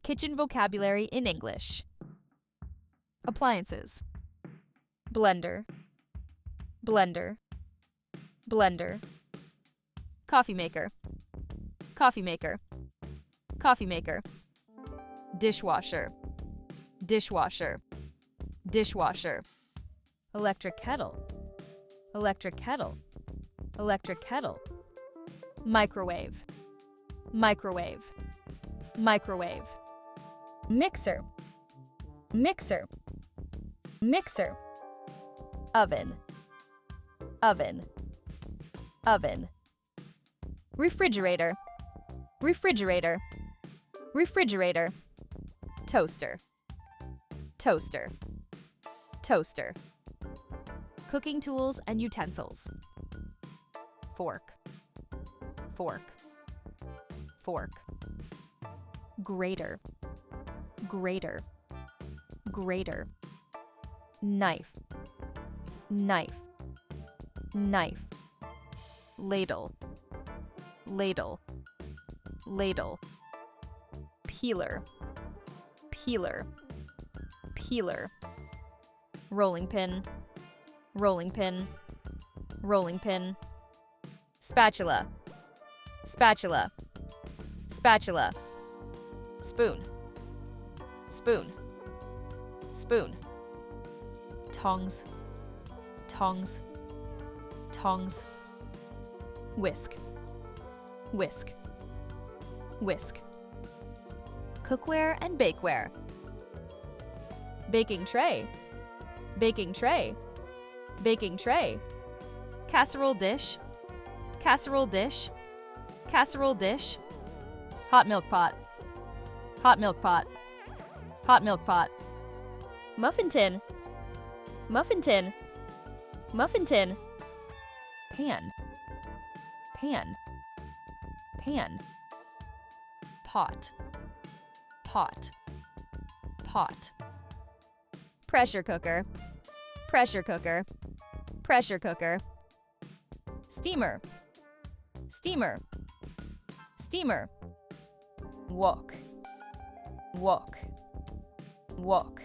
Kitchen vocabulary in English. Appliances. Blender, blender, blender. Coffee maker, coffee maker, coffee maker. Dishwasher, dishwasher, dishwasher. Electric kettle, electric kettle, electric kettle. Microwave, microwave, microwave. Mixer, mixer, mixer. Oven, oven, oven. Refrigerator, refrigerator, refrigerator. Toaster, toaster, toaster. Cooking tools and utensils. Fork, fork, fork. Grater, grater, grater. Knife, knife, knife. Ladle, ladle, ladle. Peeler, peeler, peeler. Rolling pin, rolling pin, rolling pin. Spatula, spatula, spatula. Spoon, spoon, spoon. Tongs, tongs, tongs. Whisk, whisk, whisk. Cookware and bakeware. Baking tray, baking tray, baking tray. Casserole dish, casserole dish, casserole dish. Hot milk pot, hot milk pot, hot milk pot. Muffin tin, muffin tin, muffin tin. Pan, pan, pan. Pot, pot, pot. Pressure cooker, pressure cooker, pressure cooker. Steamer, steamer, steamer. Wok, wok, wok.